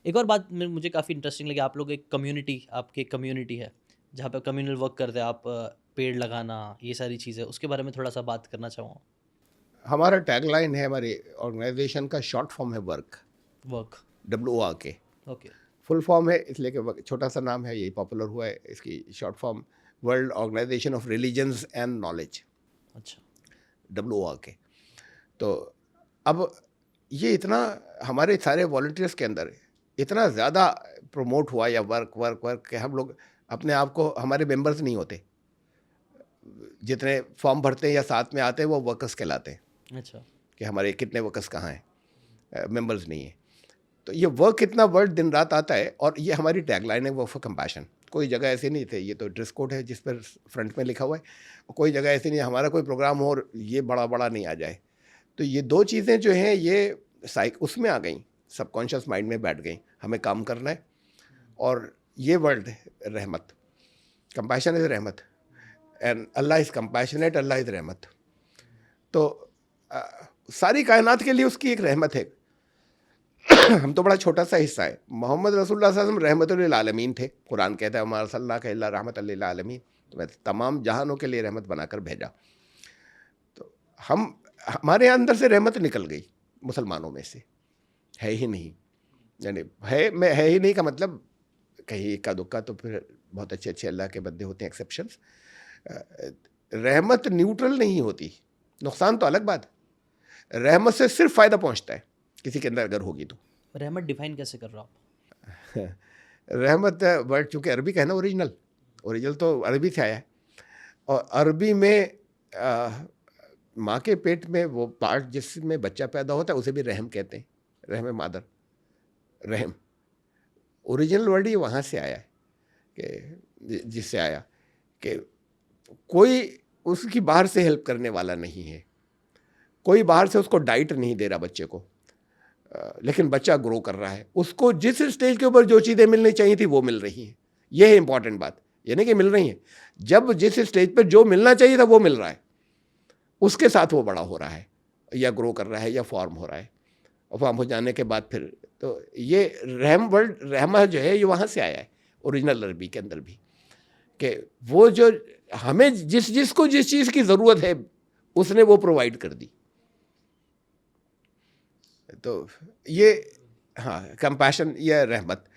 ایک اور بات مجھے کافی انٹرسٹنگ لگی، آپ لوگ ایک کمیونٹی، آپ کی ایک کمیونٹی ہے جہاں پہ کمیونل ورک کرتے ہیں آپ، پیڑ لگانا، یہ ساری چیزیں، اس کے بارے میں تھوڑا سا بات کرنا چاہوں. ہمارا ٹیگ لائن ہے ہماری آرگنائزیشن کا، شارٹ فارم ہے ورک، ورک. WOR کے. اوکے. فل فارم ہے اس لیے کہ چھوٹا سا نام ہے، یہی پاپولر ہوا ہے. اس کی short form world organisation of religions and knowledge, اچھا. WOR کے. تو اب یہ اتنا ہمارے سارے والنٹیئرس کے اندر اتنا زیادہ پروموٹ ہوا یا ورک ورک ورک کہ ہم لوگ اپنے آپ کو، ہمارے ممبرز نہیں ہوتے، جتنے فارم بھرتے ہیں یا ساتھ میں آتے ہیں وہ ورکرس کہلاتے ہیں، اچھا. کہ ہمارے کتنے ورکرس کہاں ہیں، ممبرز نہیں ہیں. تو یہ ورک کتنا ورڈ دن رات آتا ہے، اور یہ ہماری ٹیگ لائن ہے، ورک فار کمپیشن. کوئی جگہ ایسی نہیں تھے، یہ تو ڈریس کوڈ ہے جس پر فرنٹ میں لکھا ہوا ہے. کوئی جگہ ایسی نہیں ہے ہمارا کوئی پروگرام ہو اور یہ بڑا بڑا نہیں آ جائے. تو یہ دو چیزیں جو ہیں یہ اس میں آ گئیں، سب کانشیس مائنڈ میں بیٹھ گئیں. ہمیں کام کرنا ہے، اور یہ ورڈ رحمت، کمپیشن از رحمت، اینڈ اللہ از کمپیشنیٹ، اللہ از رحمت. تو ساری کائنات کے لیے اس کی ایک رحمت ہے. ہم تو بڑا چھوٹا سا حصہ ہے. محمد رسول اللہ صلی اللہ علیہ وسلم رحمت للعالمین تھے. قرآن کہتا ہے وما ارسلناک الا رحمۃ للعالمین، تو میں تمام جہانوں کے لیے رحمت بنا کر بھیجا. تو ہمارے اندر سے رحمت نکل گئی، مسلمانوں میں سے ہے ہی نہیں. یعنی ہے ہی نہیں کا مطلب کہیں اکا دکا، تو پھر بہت اچھے اچھے اللہ کے بندے ہوتے ہیں ایکسیپشنس. رحمت نیوٹرل نہیں ہوتی، نقصان تو الگ بات. رحمت سے صرف فائدہ پہنچتا ہے کسی کے اندر اگر ہوگی تو. رحمت ڈیفائن کیسے کر رہے ہو آپ؟ رحمت ورڈ چونکہ عربی کا ہے نا، اوریجنل تو عربی سے آیا ہے. اور عربی میں ماں کے پیٹ میں وہ پارٹ جس میں بچہ پیدا ہوتا ہے اسے بھی رحم کہتے ہیں، رحم مادر، رحم. اوریجنل ورڈ ہی وہاں سے آیا ہے، کہ جس سے آیا کہ کوئی اس کی باہر سے ہیلپ کرنے والا نہیں ہے، کوئی باہر سے اس کو ڈائٹ نہیں دے رہا بچے کو، لیکن بچہ گرو کر رہا ہے. اس کو جس اسٹیج کے اوپر جو چیزیں ملنی چاہیے تھی وہ مل رہی ہیں. یہ ہے امپورٹنٹ بات، یعنی کہ مل رہی ہیں. جب جس اسٹیج پہ جو ملنا چاہیے تھا وہ مل رہا ہے، اس کے ساتھ وہ بڑا ہو رہا ہے یا گرو کر رہا ہے یا فارم ہو رہا ہے. اور فارم ہو جانے کے بعد پھر تو یہ رحم ورڈ، رحمہ جو ہے یہ وہاں سے آیا ہے اوریجنل عربی کے اندر بھی، کہ وہ جو ہمیں جس کو جس چیز کی ضرورت ہے اس نے وہ پرووائڈ کر دی. تو یہ ہاں کمپیشن یا رحمت،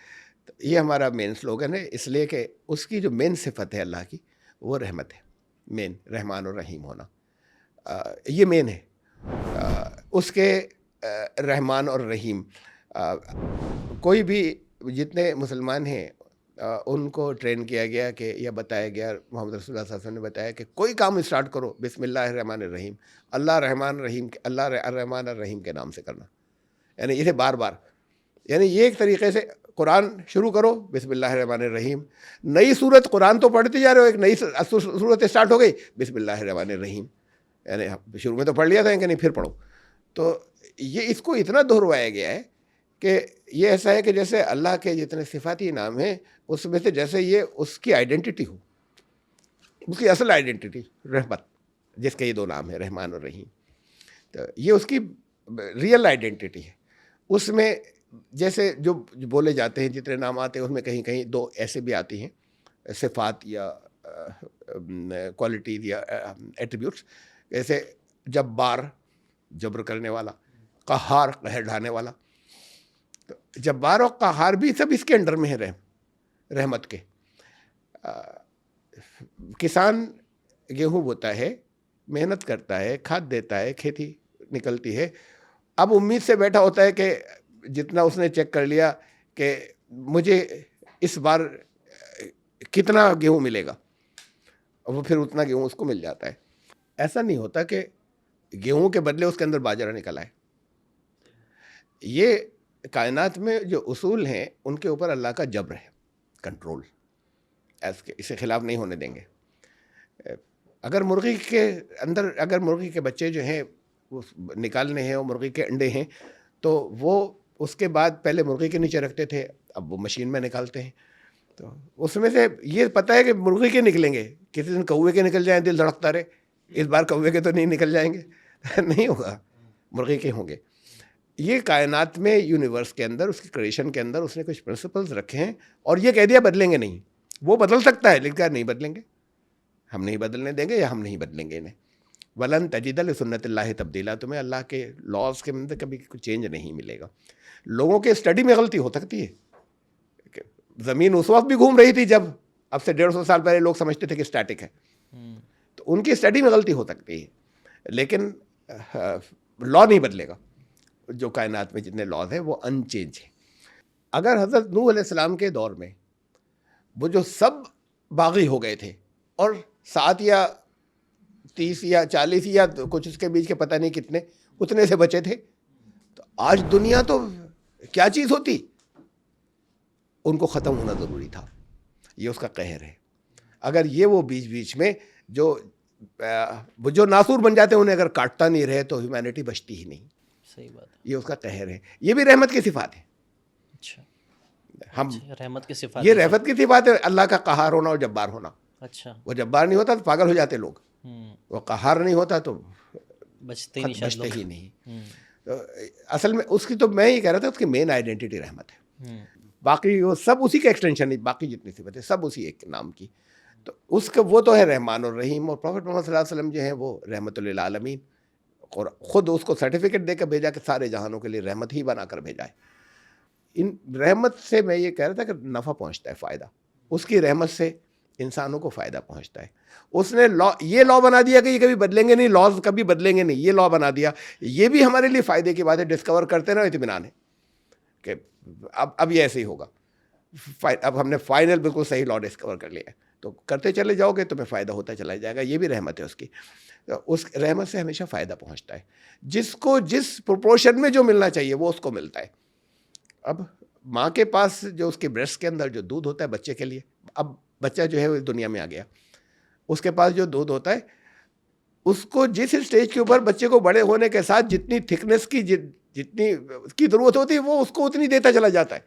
یہ ہمارا مین سلوگن ہے. اس لیے کہ اس کی جو مین صفت ہے اللہ کی وہ رحمت ہے. مین رحمان اور رحیم ہونا، یہ مین ہے اس کے. رحمان اور رحیم، کوئی بھی جتنے مسلمان ہیں ان کو ٹرین کیا گیا کہ یا بتایا گیا، محمد رسول اللہ صلی اللہ علیہ وسلم نے بتایا کہ کوئی کام اسٹارٹ کرو بسم اللہ الرحمن الرحیم، اللہ رحمان رحیم، اللہ الرحمن الرحیم کے نام سے کرنا. یعنی اسے بار بار، یعنی یہ ایک طریقے سے قرآن شروع کرو بسم اللہ الرحمن الرحیم. نئی صورت قرآن تو پڑھتے جا رہے ہو، ایک نئی صورت اسٹارٹ ہو گئی بسم اللہ الرحمن الرحیم. یعنی شروع میں تو پڑھ لیا تھا کہ نہیں پھر پڑھو. تو یہ اس کو اتنا دہروایا گیا ہے کہ یہ ایسا ہے کہ جیسے اللہ کے جتنے صفاتی نام ہیں اس میں سے جیسے یہ اس کی آئیڈینٹی ہو، اس کی اصل آئیڈینٹی رحمت، جس کے یہ دو نام ہیں رحمان اور رحیم. تو یہ اس کی ریئل آئیڈینٹی ہے. اس میں جیسے جو بولے جاتے ہیں جتنے نام آتے ہیں اس میں کہیں کہیں دو ایسے بھی آتی ہیں صفات یا کوالٹیز یا ایٹریبیوٹس، جیسے جبار جبر کرنے والا، قہار قہر ڈھانے والا. تو جبار اور قہار بھی سب اس کے انڈر میں ہے رحمت کے. کسان گیہوں بوتا ہے، محنت کرتا ہے، کھاد دیتا ہے، کھیتی نکلتی ہے. اب امید سے بیٹھا ہوتا ہے کہ جتنا اس نے چیک کر لیا کہ مجھے اس بار کتنا گیہوں ملے گا، اور وہ پھر اتنا گیہوں اس کو مل جاتا ہے. ایسا نہیں ہوتا کہ گیہوں کے بدلے اس کے اندر باجرہ نکل آئے. یہ کائنات میں جو اصول ہیں ان کے اوپر اللہ کا جبر ہے، کنٹرول، اسے خلاف نہیں ہونے دیں گے. اگر مرغی کے اندر، اگر مرغی کے بچے جو ہیں وہ نکالنے ہیں اور مرغی کے انڈے ہیں، تو وہ اس کے بعد پہلے مرغی کے نیچے رکھتے تھے، اب وہ مشین میں نکالتے ہیں. تو اس میں سے یہ پتہ ہے کہ مرغی کے نکلیں گے، کسی دن کوے کے نکل جائیں دل دھڑکتا رہے، اس بار کوے کے تو نہیں نکل جائیں گے نہیں ہوگا، مرغی کے ہوں گے. یہ کائنات میں یونیورس کے اندر اس کی کریشن کے اندر اس نے کچھ پرنسپلز رکھے ہیں اور یہ کہہ دیا بدلیں گے نہیں. وہ بدل سکتا ہے لیکن نہیں بدلیں گے, ہم نہیں بدلنے دیں گے یا ہم نہیں بدلیں گے انہیں. ولن تجد لسنت اللہ تبدیلا, تمہیں اللہ کے لاز کے اندر کبھی کوئی چینج نہیں ملے گا. لوگوں کے اسٹڈی میں غلطی ہو سکتی ہے. زمین اس وقت بھی گھوم رہی تھی جب اب سے 150 سال پہلے لوگ سمجھتے تھے کہ اسٹیٹک ہے, تو ان کی اسٹڈی میں غلطی ہو سکتی ہے, لیکن لا نہیں بدلے گا. جو کائنات میں جتنے لاز ہیں وہ ان چینج ہیں. اگر حضرت نوح علیہ السلام کے دور میں وہ جو سب باغی ہو گئے تھے اور 7 یا 30 یا 40 یا کچھ اس کے بیچ کے پتہ نہیں کتنے اتنے سے بچے تھے, تو آج دنیا تو کیا چیز ہوتی. ان کو ختم ہونا ضروری تھا. یہ اس کا قہر ہے. اگر یہ وہ بیچ بیچ میں جو ناسور بن جاتے ہیں انہیں اگر کاٹتا نہیں رہے تو ہیومینٹی بچتی ہی نہیں. صحیح بات ہے. یہ اس کا قہر ہے. یہ بھی رحمت کی صفات ہے. اچھا, ہم رحمت کی صفات, یہ رحمت کی صفات ہے, اللہ کا قہار ہونا اور جبار ہونا. اچھا, وہ جبار نہیں ہوتا تو پاگل ہو جاتے لوگ, وہ قہار نہیں ہوتا تو بچتے ہی نہیں. اصل میں اس کی تو میں ہی کہہ رہا تھا اس کی مین آئیڈینٹی رحمت ہے. باقی وہ سب اسی کا ایکسٹینشن ہے, باقی جتنی صفتیں سب اسی ایک نام کی. تو اس کا وہ تو ہے رحمان اور رحیم. اور پروفیٹ محمد صلی اللہ علیہ وسلم جو ہیں وہ رحمت للعالمین, اور خود اس کو سرٹیفکیٹ دے کر بھیجا کہ سارے جہانوں کے لیے رحمت ہی بنا کر بھیجا ہے. ان رحمت سے میں یہ کہہ رہا تھا کہ نفع پہنچتا ہے, فائدہ. اس کی رحمت سے انسانوں کو فائدہ پہنچتا ہے. اس نے یہ لا بنا دیا کہ یہ کبھی بدلیں گے نہیں, لاز کبھی بدلیں گے نہیں, یہ لا بنا دیا. یہ بھی ہمارے لیے فائدے کی بات ہے. ڈسکور کرتے رہو, اطمینان ہے کہ اب یہ ایسے ہی ہوگا. اب ہم نے فائنل بالکل صحیح لا ڈسکور کر لیا ہے, تو کرتے چلے جاؤ گے تمہیں فائدہ ہوتا چلا جائے گا. یہ بھی رحمت ہے اس کی. اس رحمت سے ہمیشہ فائدہ پہنچتا ہے. جس کو جس پروپورشن میں جو ملنا چاہیے وہ اس کو ملتا ہے. اب ماں کے پاس جو اس کے بریسٹ کے اندر جو دودھ ہوتا ہے بچے کے لیے, اب بچہ جو ہے وہ دنیا میں آ گیا, اس کے پاس جو دودھ ہوتا ہے اس کو جس اسٹیج کے اوپر بچے کو بڑے ہونے کے ساتھ جتنی تھکنس کی جتنی اس کی ضرورت ہوتی ہے وہ اس کو اتنی دیتا چلا جاتا ہے.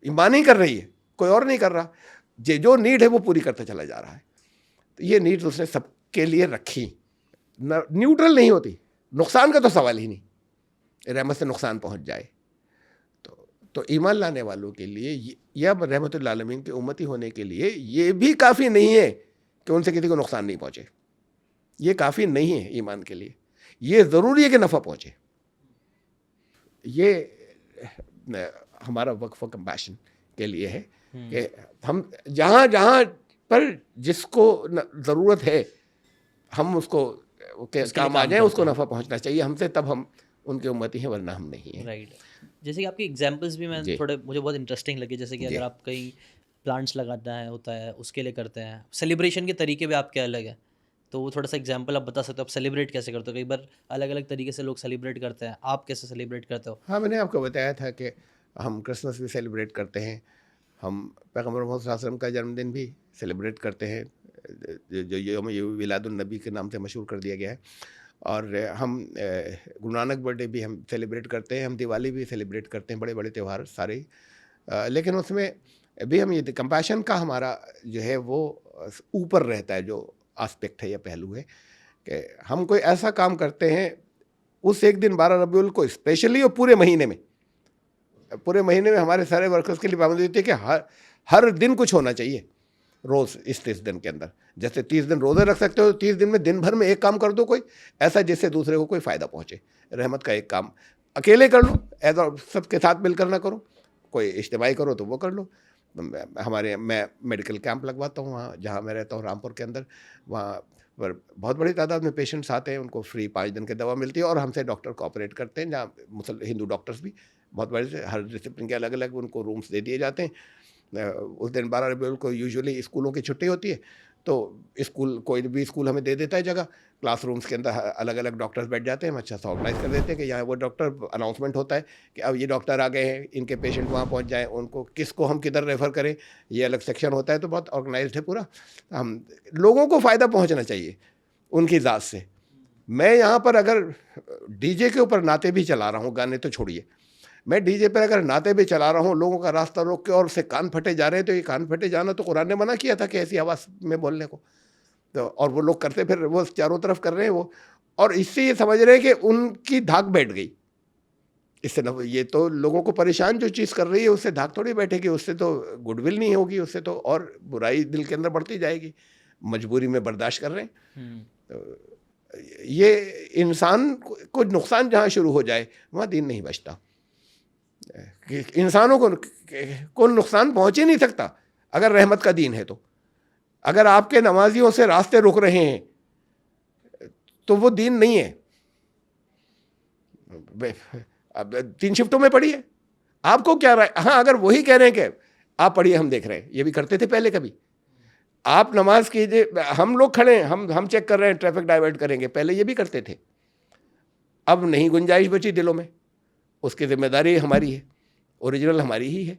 ماں نہیں کر رہی ہے, کوئی اور نہیں کر رہا, جو نیڈ ہے وہ پوری کرتا چلا جا رہا ہے. تو یہ نیڈ اس نے سب کے لیے رکھی, نیوٹرل نہیں ہوتی. نقصان کا تو سوال ہی نہیں, رحمت سے نقصان پہنچ جائے تو ایمان لانے والوں کے لیے یا رحمت للعالمین کے امتی ہونے کے لیے یہ بھی کافی نہیں ہے کہ ان سے کسی کو نقصان نہیں پہنچے. یہ کافی نہیں ہے ایمان کے لیے. یہ ضروری ہے کہ نفع پہنچے. یہ ہمارا وقف و کمپیشن کے لیے ہے کہ ہم جہاں جہاں پر جس کو ضرورت ہے ہم اس کو کام آ جائیں, اس کو نفع پہنچنا چاہیے ہم سے, تب ہم ان کے امتی ہیں, ورنہ ہم نہیں ہیں. رائٹ. جیسے کہ آپ کی ایگزامپلس بھی میں تھوڑے مجھے بہت انٹرسٹنگ لگے. جیسے کہ اگر آپ کہیں پلانٹس لگانا ہے ہوتا ہے اس کے لیے کرتے ہیں, سیلیبریشن کے طریقے بھی آپ کے الگ ہیں, تو وہ تھوڑا سا ایگزامپل آپ بتا سکتے ہو, آپ سیلیبریٹ کیسے کرتے ہو؟ کئی بار الگ الگ طریقے سے لوگ سیلیبریٹ کرتے ہیں, آپ کیسے سیلیبریٹ کرتے ہو؟ ہاں, میں نے آپ کو بتایا تھا کہ ہم کرسمس بھی سیلیبریٹ کرتے ہیں, ہم پیغمبر محمد صلی اللہ علیہ وسلم کا جنم دن بھی سیلیبریٹ کرتے ہیں, جو یوم ولاد النبی کے نام سے مشہور کر دیا گیا ہے. اور ہم گرو نانک برتھ ڈے بھی ہم سیلیبریٹ کرتے ہیں, ہم دیوالی بھی سیلیبریٹ کرتے ہیں, بڑے بڑے تہوار سارے. لیکن اس میں بھی ہم یہ کمپیشن کا ہمارا جو ہے وہ اوپر رہتا ہے, جو آسپیکٹ ہے یا پہلو ہے کہ ہم کوئی ایسا کام کرتے ہیں اس ایک دن 12 ربیع الاول کو اسپیشلی, اور پورے مہینے میں ہمارے سارے ورکرز کے لیے پابندی ہوتی ہے کہ ہر دن کچھ ہونا چاہیے روز اس 30 دن کے اندر. جیسے 30 دن روزے رکھ سکتے ہو, 30 دن میں دن بھر میں ایک کام کر دو کوئی ایسا جس سے دوسرے کو کوئی فائدہ پہنچے. رحمت کا ایک کام اکیلے کر لو, سب کے ساتھ مل کر نہ کرو, کوئی اجتماعی کرو تو وہ کر لو. میں میڈیکل کیمپ لگواتا ہوں وہاں جہاں میں رہتا ہوں رامپور کے اندر. وہاں پر بہت بڑی تعداد میں پیشنٹس آتے ہیں, ان کو فری 5 دن کی دوا ملتی ہے, اور ہم سے ڈاکٹر کوآپریٹ کرتے ہیں, جہاں ہندو ڈاکٹرز بھی بہت بڑے سے ہر ڈسپلن کے الگ الگ ان کو رومس دے دیے جاتے ہیں. اس دن 12 ربیع الاول کو یوزولی اسکولوں کی چھٹی ہوتی ہے, تو اسکول کوئی بھی اسکول ہمیں دے دیتا ہے جگہ, کلاس رومس کے اندر الگ الگ ڈاکٹرز بیٹھ جاتے ہیں. ہم اچھا سا آرگنائز کر دیتے ہیں کہ یہاں وہ ڈاکٹر, اناؤنسمنٹ ہوتا ہے کہ اب یہ ڈاکٹر آ گئے ہیں, ان کے پیشنٹ وہاں پہنچ جائیں, ان کو کس کو ہم کدھر ریفر کریں, یہ الگ سیکشن ہوتا ہے. تو بہت آرگنائزڈ ہے پورا. ہم لوگوں کو فائدہ پہنچنا چاہیے ان کی ذات سے. میں یہاں پر اگر ڈی جے کے اوپر نعتیں بھی چلا رہا ہوں, گانے تو چھوڑیے, میں ڈی جے پر اگر نعتیں بھی چلا رہا ہوں, لوگوں کا راستہ روک کے, اور اس سے کان پھٹے جا رہے ہیں, تو یہ کان پھٹے جانا تو قرآن نے منع کیا تھا کہ ایسی آواز میں بولنے کو. تو اور وہ لوگ کرتے, پھر وہ چاروں طرف کر رہے ہیں وہ, اور اس سے یہ سمجھ رہے ہیں کہ ان کی دھاک بیٹھ گئی اس سے یہ تو لوگوں کو پریشان جو چیز کر رہی ہے اس سے دھاگ تھوڑی بیٹھے گی, اس سے تو گڈ ول نہیں ہوگی, اس سے تو اور برائی دل کے اندر بڑھتی جائے گی, مجبوری میں برداشت کر رہے ہیں. یہ انسان کو نقصان جہاں شروع ہو جائے وہاں دین نہیں بچتا. انسانوں کو نقصان پہنچ ہی نہیں سکتا اگر رحمت کا دین ہے. تو اگر آپ کے نمازیوں سے راستے روک رہے ہیں تو وہ دین نہیں ہے. اب 3 شفٹوں میں پڑھیے, آپ کو کیا رائے؟ ہاں اگر وہی کہہ رہے ہیں کہ آپ پڑھیے ہم دیکھ رہے ہیں, یہ بھی کرتے تھے پہلے کبھی. آپ نماز کیجیے, ہم لوگ کھڑے ہیں, ہم چیک کر رہے ہیں, ٹریفک ڈائیورٹ کریں گے, پہلے یہ بھی کرتے تھے. اب نہیں گنجائش بچی دلوں میں, اس کی ذمہ داری ہماری ہے, اوریجنل ہماری ہی ہے.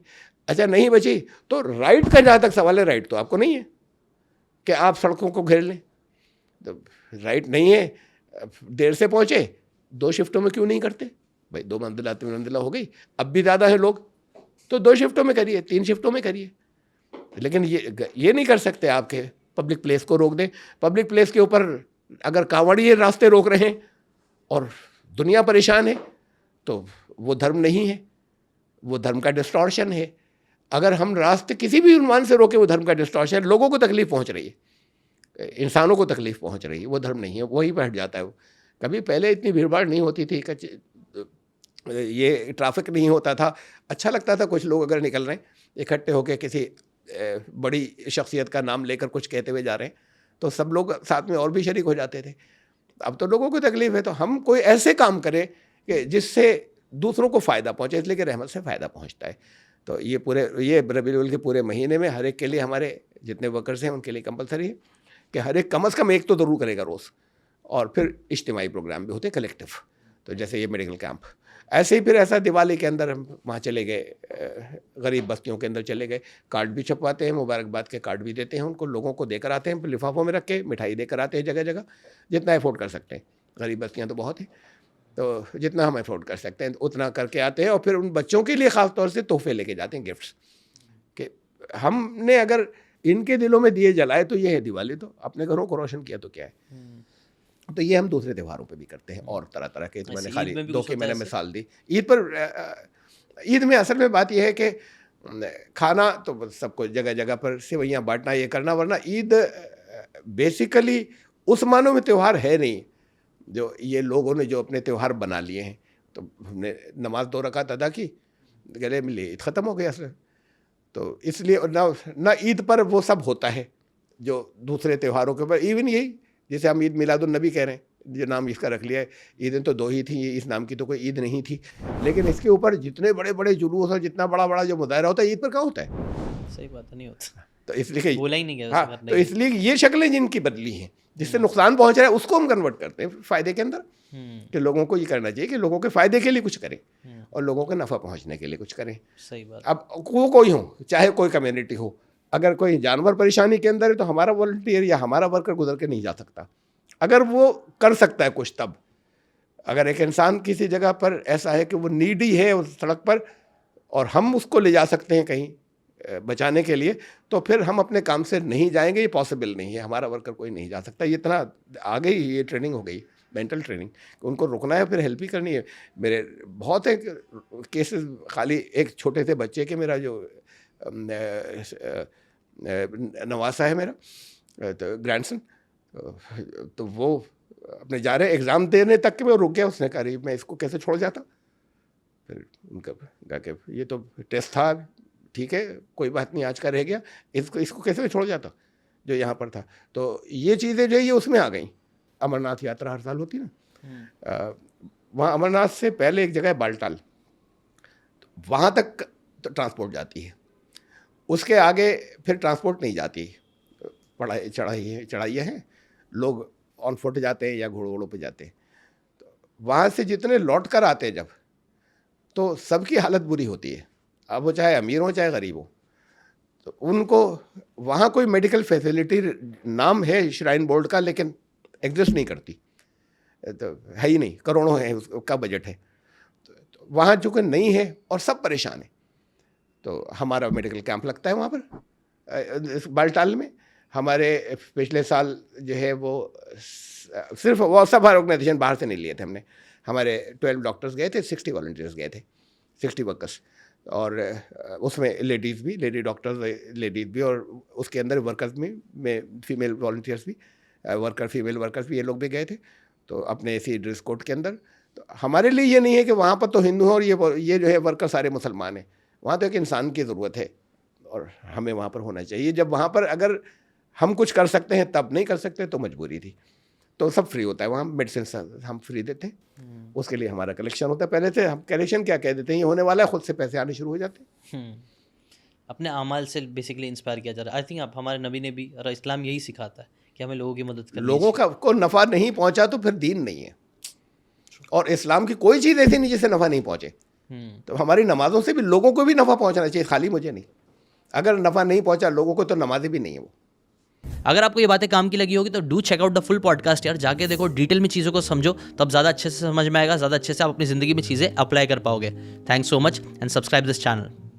اچھا نہیں بچی تو رائٹ کا جہاں تک سوال ہے, رائٹ تو آپ کو نہیں ہے کہ آپ سڑکوں کو گھیر لیں. تو رائٹ نہیں ہے, دیر سے پہنچے 2 شفٹوں میں کیوں نہیں کرتے بھائی؟ 2 منزلہ 3 منزلہ ہو گئی, اب بھی زیادہ ہیں لوگ تو 2 شفٹوں میں کریے, 3 شفٹوں میں کریے. لیکن یہ نہیں کر سکتے آپ کے پبلک پلیس کو روک دیں. پبلک پلیس کے اوپر اگر کاوڑیے راستے روک رہے ہیں اور دنیا پریشان ہے تو وہ دھرم نہیں ہے, وہ دھرم کا ڈسٹورشن ہے. اگر ہم راستے کسی بھی عنوان سے روکیں وہ دھرم کا ڈسٹورشن ہے. لوگوں کو تکلیف پہنچ رہی ہے, انسانوں کو تکلیف پہنچ رہی ہے, وہ دھرم نہیں ہے, وہی بیٹھ جاتا ہے. وہ کبھی پہلے اتنی بھیڑ بھاڑ نہیں ہوتی تھی, یہ ٹرافک نہیں ہوتا تھا, اچھا لگتا تھا. کچھ لوگ اگر نکل رہے ہیں اکٹھے ہو کے کسی بڑی شخصیت کا نام لے کر کچھ کہتے ہوئے جا رہے ہیں تو سب لوگ ساتھ میں اور بھی شریک ہو جاتے تھے. اب تو لوگوں کو تکلیف ہے, تو ہم کوئی ایسے کام کریں کہ جس سے دوسروں کو فائدہ پہنچے, اس لیے کہ رحمت سے فائدہ پہنچتا ہے. تو یہ ربیع الاول کے پورے مہینے میں ہر ایک کے لیے, ہمارے جتنے ورکرز ہیں ان کے لیے کمپلسری ہے کہ ہر ایک کم از کم ایک تو ضرور کرے گا روز. اور پھر اجتماعی پروگرام بھی ہوتے ہیں کلیکٹیو, تو جیسے یہ میڈیکل کیمپ. ایسے ہی پھر ایسا دیوالی کے اندر ہم وہاں چلے گئے, غریب بستیوں کے اندر چلے گئے, کارڈ بھی چھپواتے ہیں, مبارکباد کے کارڈ بھی دیتے ہیں ان کو, لوگوں کو دے کر آتے ہیں لفافوں میں رکھ کے, مٹھائی دے کر آتے ہیں جگہ جگہ, جتنا افورڈ کر سکتے ہیں. غریب بستیاں تو بہت ہیں, تو جتنا ہم افورڈ کر سکتے ہیں اتنا کر کے آتے ہیں. اور پھر ان بچوں کے لیے خاص طور سے تحفے لے کے جاتے ہیں, گفٹس, کہ ہم نے اگر ان کے دلوں میں دیے جلائے تو یہ ہے دیوالی, تو اپنے گھروں کو روشن کیا تو کیا ہے. تو یہ ہم دوسرے تہواروں پہ بھی کرتے ہیں, اور طرح طرح کے. میں نے خالی 2 کی میں نے مثال دی. عید پر, عید میں اصل میں بات یہ ہے کہ کھانا تو سب کو جگہ جگہ پر سوئیاں بانٹنا, یہ کرنا, ورنہ عید بیسیکلی اس معنوں میں تہوار ہے نہیں جو یہ لوگوں نے جو اپنے تہوار بنا لیے ہیں. تو ہم نے نماز 2 رکعت ادا کی, گلے ملے, عید ختم ہو گیا اصل. تو اس لیے نہ عید پر وہ سب ہوتا ہے جو دوسرے تہواروں کے اوپر. ایون یہی جیسے ہم عید میلاد النبی کہہ رہے ہیں, جو نام اس کا رکھ لیا ہے, عیدیں تو 2 ہی تھیں, اس نام کی تو کوئی عید نہیں تھی. لیکن اس کے اوپر جتنے بڑے بڑے جلوس اور جتنا بڑا بڑا جو مظاہرہ ہوتا ہے, عید پر کہاں ہوتا ہے؟ صحیح بات نہیں ہوتا. تو اس لیے بولا ہی نہیں گیا. ہاں, تو اس لیے یہ شکلیں جن کی بدلی ہیں جس سے نقصان پہنچ رہا ہے, اس کو ہم کنورٹ کرتے ہیں فائدے کے اندر, کہ لوگوں کو یہ کرنا چاہیے کہ لوگوں کے فائدے کے لیے کچھ کریں اور لوگوں کے نفع پہنچنے کے لیے کچھ کریں. صحیح بات. اب وہ کوئی ہو, چاہے کوئی کمیونٹی ہو, اگر کوئی جانور پریشانی کے اندر ہے تو ہمارا والنٹیئر یا ہمارا ورکر گزر کے نہیں جا سکتا. اگر وہ کر سکتا ہے کچھ تب. اگر ایک انسان کسی جگہ پر ایسا ہے کہ وہ نیڈی ہے اس سڑک پر, اور ہم اس کو لے جا سکتے ہیں کہیں بچانے کے لیے, تو پھر ہم اپنے کام سے نہیں جائیں گے. یہ پاسبل نہیں ہے, ہمارا ورکر کوئی نہیں جا سکتا. یہ اتنا آ گئی, یہ ٹریننگ ہو گئی, مینٹل ٹریننگ, کہ ان کو رکنا ہے پھر ہیلپ ہی کرنی ہے. میرے بہت ہیں کیسز, خالی ایک چھوٹے سے بچے کے, میرا جو نواسا ہے میرا, تو گرینڈ سن, تو وہ اپنے جا رہے ایگزام دینے تک کہ میں رک گیا. اس نے کہا میں اس کو کیسے چھوڑ جاتا. پھر ان کا کہا کہ یہ تو ٹیسٹ تھا, ٹھیک ہے کوئی بات نہیں, آج کا رہ گیا, اس کو کیسے میں چھوڑ جاتا جو یہاں پر تھا. تو یہ چیزیں جو یہ اس میں آ گئیں. امرناتھ یاترا ہر سال ہوتی نا, وہاں امرناتھ سے پہلے ایک جگہ ہے بالٹال, وہاں تک تو ٹرانسپورٹ جاتی ہے, اس کے آگے پھر ٹرانسپورٹ نہیں جاتی. چڑھائیاں ہیں, لوگ آن فٹ جاتے ہیں یا گھوڑوں پہ جاتے ہیں. تو وہاں سے جتنے لوٹ کر آتے ہیں جب, تو سب کی حالت بری ہوتی ہے, اب وہ چاہے امیر ہوں چاہے غریب ہوں. تو ان کو وہاں کوئی میڈیکل فیسلٹی, نام ہے شرائن بورڈ کا, لیکن ایگزسٹ نہیں کرتی, تو ہے ہی نہیں, کروڑوں ہے اس کا بجٹ ہے. تو وہاں چونکہ نہیں ہے اور سب پریشان ہیں, تو ہمارا میڈیکل کیمپ لگتا ہے وہاں پر بالٹال میں. ہمارے پچھلے سال جو ہے وہ صرف وہ سب آرگنائزیشن باہر سے نہیں لیے تھے ہم نے, ہمارے 12 ڈاکٹرز گئے تھے, 60 والنٹیئرس گئے تھے, 60 ورکرس, اور اس میں لیڈیز بھی, لیڈی ڈاکٹرز لیڈیز بھی, اور اس کے اندر ورکرز میں فیمیل والنٹیئرس بھی, ورکر فیمیل ورکرز بھی, یہ لوگ بھی گئے تھے. تو اپنے اسی ڈریس کوڈ کے اندر. تو ہمارے لیے یہ نہیں ہے کہ وہاں پر تو ہندو ہیں اور یہ جو ہے ورکر سارے مسلمان ہیں. وہاں تو ایک انسان کی ضرورت ہے اور ہمیں وہاں پر ہونا چاہیے. جب وہاں پر اگر ہم کچھ کر سکتے ہیں تب نہیں کر سکتے تو مجبوری تھی. تو سب فری ہوتا ہے وہاں, میڈیسن ہم فری دیتے ہیں, اس کے لیے ہمارا کلیکشن ہوتا ہے. پہلے سے ہم کلیکشن کیا کہہ دیتے ہیں, یہ ہونے والا ہے, خود سے پیسے آنے شروع ہو جاتے ہیں. اپنے اعمال سے بیسکلی انسپائر کیا جا رہا ہے. آئی تھنک آپ ہمارے نبی نے بھی, اور اسلام یہی سکھاتا ہے کہ ہمیں لوگوں کی مدد کرنی. لوگوں کو نفع نہیں پہنچا تو پھر دین نہیں ہے, اور اسلام کی کوئی چیز ایسی نہیں جس سے نفع نہیں پہنچے. تو ہماری نمازوں سے بھی لوگوں کو بھی نفع پہنچنا چاہیے, خالی مجھے نہیں. اگر نفع نہیں پہنچا لوگوں کو تو نمازیں بھی نہیں ہے وہ. اگر آپ کو یہ باتیں کام کی لگی ہوگی تو do check out the full podcast یار, جا کے دیکھو, ڈیٹیل میں چیزوں کو سمجھو, تب زیادہ اچھے سے سمجھ میں آئے گا, زیادہ اچھے سے آپ اپنی زندگی میں چیزیں اپلائی کر پاؤ گے. Thanks so much and subscribe this channel.